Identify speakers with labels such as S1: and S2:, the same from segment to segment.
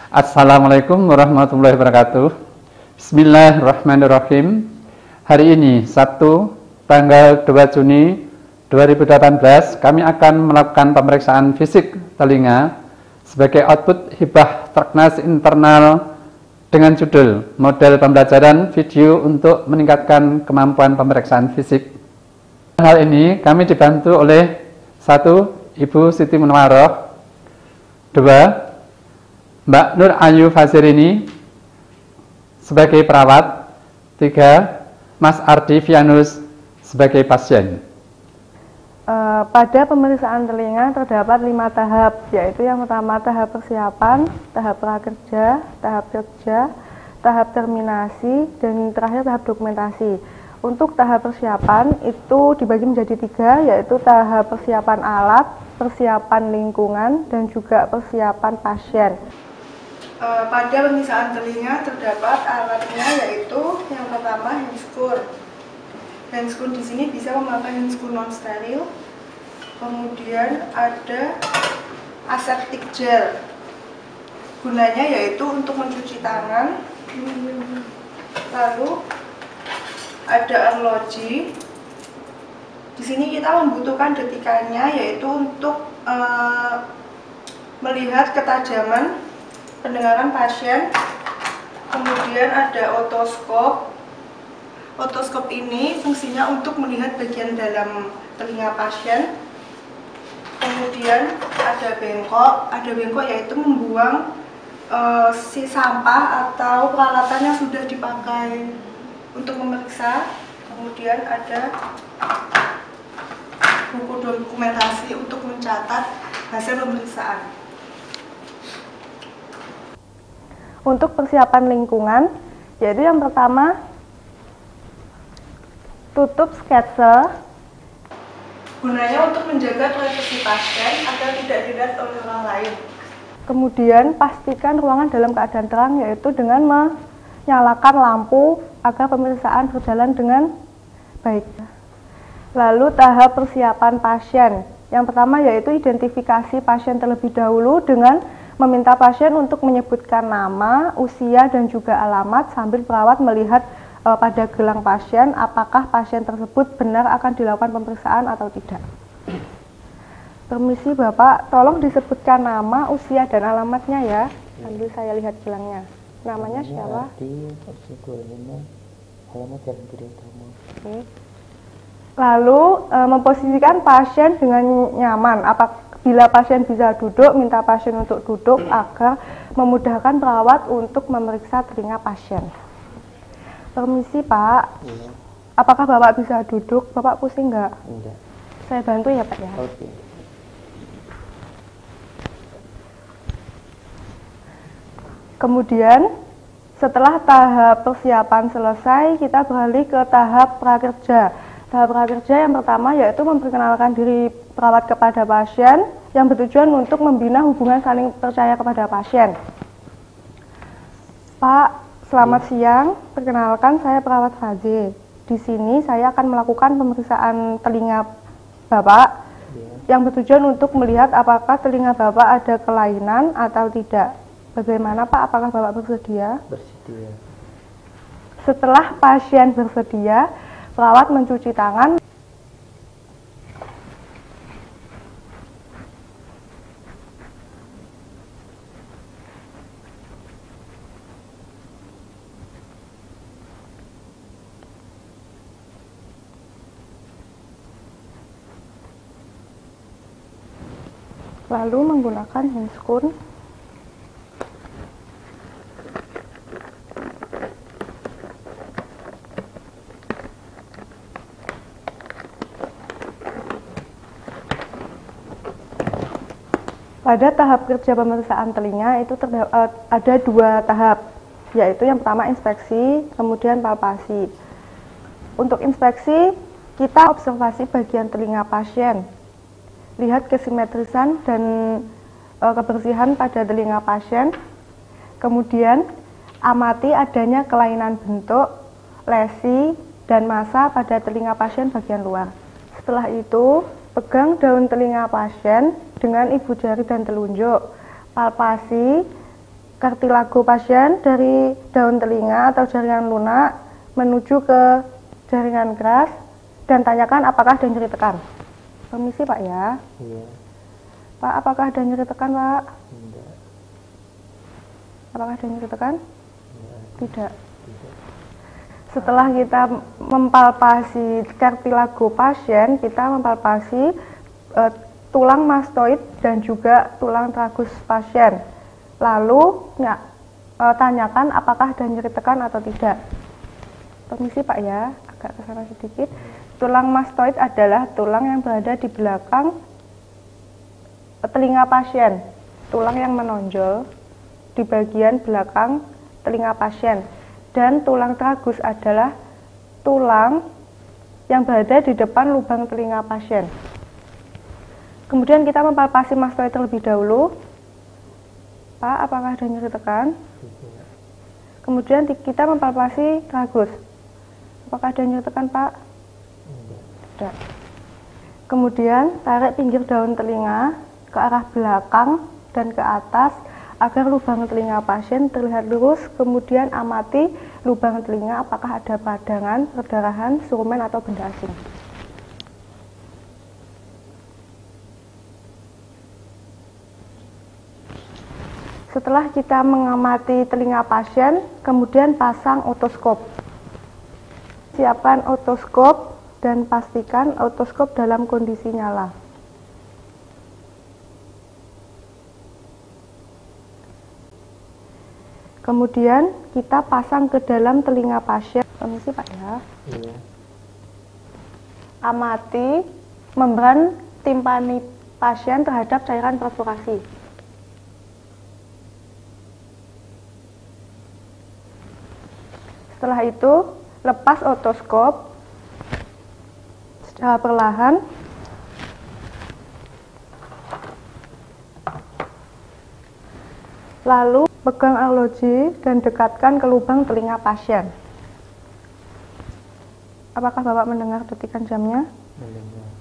S1: Assalamualaikum warahmatullahi wabarakatuh. Bismillahirrahmanirrahim. Hari ini Sabtu tanggal 2 Juni 2018 kami akan melakukan pemeriksaan fisik telinga sebagai output hibah Traknas internal dengan judul model pembelajaran video untuk meningkatkan kemampuan pemeriksaan fisik. Hal ini kami dibantu oleh 1. Ibu Siti Munwaroh, 2. Mbak Nur Ayu Fazirini sebagai perawat, 3. Mas Ardi Vianus sebagai pasien.
S2: Pada pemeriksaan telinga terdapat 5 tahap, yaitu yang pertama tahap persiapan, tahap prakerja, tahap kerja, tahap terminasi, dan terakhir tahap dokumentasi. Untuk tahap persiapan itu dibagi menjadi 3, yaitu tahap persiapan alat, persiapan lingkungan, dan juga persiapan pasien. Pada pemeriksaan telinga terdapat alatnya, yaitu yang pertama handscoon. Handscoon di sini bisa memakai handscoon non steril. Kemudian ada aseptic gel. Gunanya yaitu untuk mencuci tangan. Lalu ada arloji. Di sini kita membutuhkan detikannya, yaitu untuk melihat ketajaman pendengaran pasien. Kemudian ada otoskop. Otoskop ini fungsinya untuk melihat bagian dalam telinga pasien. Kemudian ada bengkok. Ada bengkok yaitu membuang si sampah atau peralatan yang sudah dipakai untuk memeriksa. Kemudian ada buku dokumentasi untuk mencatat hasil pemeriksaan. Untuk persiapan lingkungan, yaitu yang pertama tutup sketsa. Gunanya untuk menjaga privasi pasien agar tidak dilihat oleh orang lain. Kemudian pastikan ruangan dalam keadaan terang, yaitu dengan menyalakan lampu agar pemeriksaan berjalan dengan baik. Lalu tahap persiapan pasien. Yang pertama yaitu identifikasi pasien terlebih dahulu dengan meminta pasien untuk menyebutkan nama, usia, dan juga alamat sambil perawat melihat pada gelang pasien apakah pasien tersebut benar akan dilakukan pemeriksaan atau tidak. Permisi Bapak, tolong disebutkan nama, usia, dan alamatnya ya, sambil saya lihat gelangnya. Namanya siapa? Lalu memposisikan pasien dengan nyaman. Bila pasien bisa duduk, minta pasien untuk duduk agar memudahkan perawat untuk memeriksa telinga pasien. Permisi Pak, ya. Apakah Bapak bisa duduk? Bapak pusing nggak? Enggak. Saya bantu ya Pak ya. Oke. Kemudian setelah tahap persiapan selesai, kita beralih ke tahap prakerja. Tahap prakerja yang pertama yaitu memperkenalkan diri perawat kepada pasien yang bertujuan untuk membina hubungan saling percaya kepada pasien. Pak, selamat siang. Perkenalkan, saya perawat Fazi. Di sini saya akan melakukan pemeriksaan telinga Bapak yang bertujuan untuk melihat apakah telinga Bapak ada kelainan atau tidak. Bagaimana Pak? Apakah Bapak bersedia? Bersedia. Setelah pasien bersedia, perawat mencuci tangan. Lalu menggunakan handscoon. Pada tahap kerja pemeriksaan telinga itu ada 2 tahap, yaitu yang pertama inspeksi, kemudian palpasi. Untuk inspeksi, kita observasi bagian telinga pasien, lihat kesimetrisan dan kebersihan pada telinga pasien, kemudian amati adanya kelainan bentuk, lesi, dan massa pada telinga pasien bagian luar. Setelah itu, pegang daun telinga pasien dengan ibu jari dan telunjuk, palpasi kartilago pasien dari daun telinga atau jaringan lunak menuju ke jaringan keras dan tanyakan apakah ada nyeri tekan. Permisi Pak ya.
S3: Iya.
S2: Pak, apakah ada nyeri tekan Pak?
S3: Enggak.
S2: Apakah ada nyeri tekan?
S3: Enggak.
S2: Tidak.
S3: Tidak.
S2: Setelah kita mempalpasi kartilago pasien, kita mempalpasi tulang mastoid dan juga tulang tragus pasien. Lalu tanyakan apakah ada nyeri tekan atau tidak. Permisi Pak ya, agak ke sana sedikit. Tulang mastoid adalah tulang yang berada di belakang telinga pasien, tulang yang menonjol di bagian belakang telinga pasien. Dan tulang tragus adalah tulang yang berada di depan lubang telinga pasien. Kemudian kita mempalpasi mastoid terlebih dahulu. Pak, apakah ada nyeri tekan?
S3: Tidak.
S2: Kemudian kita mempalpasi tragus. Apakah ada nyeri tekan, Pak? Tidak. Kemudian tarik pinggir daun telinga ke arah belakang dan ke atas agar lubang telinga pasien terlihat lurus. Kemudian amati lubang telinga apakah ada peradangan, perdarahan, surumen atau benda asing. Setelah kita mengamati telinga pasien, kemudian pasang otoskop. Siapkan otoskop dan pastikan otoskop dalam kondisi nyala. Kemudian kita pasang ke dalam telinga pasien. Permisi Pak ya.
S3: Iya.
S2: Amati membran timpani pasien terhadap cairan perspirasi. Setelah itu, lepas otoskop secara perlahan. Lalu pegang arloji dan dekatkan ke lubang telinga pasien. Apakah Bapak mendengar detikan jamnya?
S3: Mendengar.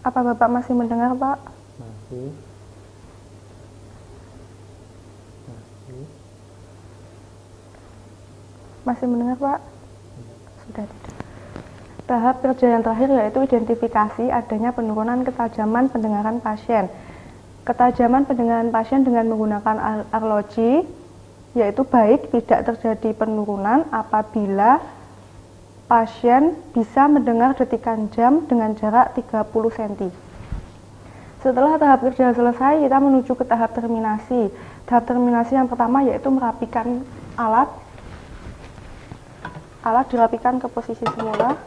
S2: Apa Bapak masih mendengar, Pak?
S3: Masih. Masih.
S2: Masih mendengar, Pak? Sudah tidak. Tahap kerja yang terakhir yaitu identifikasi adanya penurunan ketajaman pendengaran pasien. Ketajaman pendengaran pasien dengan menggunakan arloji yaitu baik tidak terjadi penurunan apabila pasien bisa mendengar detikan jam dengan jarak 30 cm. Setelah tahap kerja selesai, kita menuju ke tahap terminasi. Tahap terminasi yang pertama yaitu merapikan alat. Alat dirapikan ke posisi semula.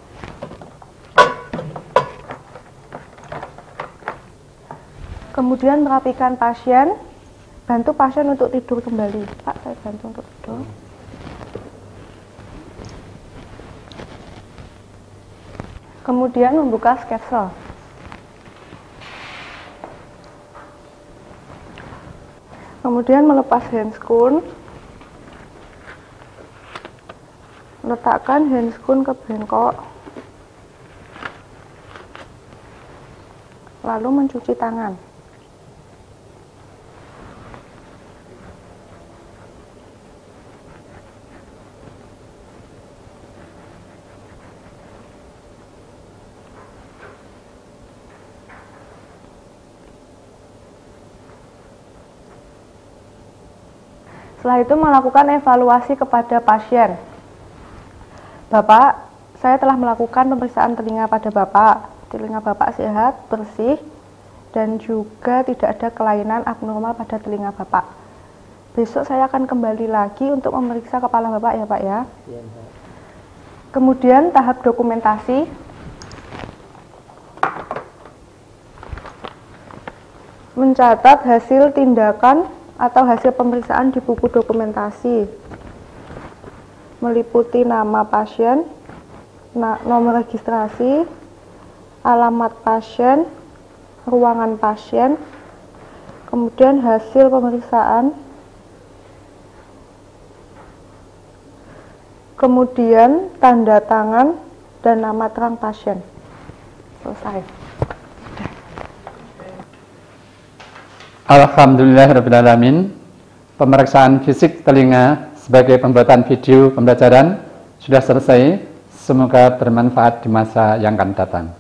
S2: Kemudian merapikan pasien, bantu pasien untuk tidur kembali. Pak, saya bantu untuk tidur. Kemudian membuka sketsel. Kemudian melepas handscoon. Letakkan handscoon ke bengkok. Lalu mencuci tangan. Setelah itu melakukan evaluasi kepada pasien. Bapak, saya telah melakukan pemeriksaan telinga pada Bapak. Telinga Bapak sehat, bersih, dan juga tidak ada kelainan abnormal pada telinga Bapak. Besok saya akan kembali lagi untuk memeriksa kepala Bapak ya Pak ya.
S3: Iya, Pak.
S2: Kemudian tahap dokumentasi. Mencatat hasil tindakan atau hasil pemeriksaan di buku dokumentasi, meliputi nama pasien, nomor registrasi, alamat pasien, ruangan pasien, kemudian hasil pemeriksaan, kemudian tanda tangan dan nama terang pasien. Selesai.
S1: Alhamdulillahirrahmanirrahim. Pemeriksaan fisik telinga sebagai pembuatan video pembelajaran sudah selesai. Semoga bermanfaat di masa yang akan datang.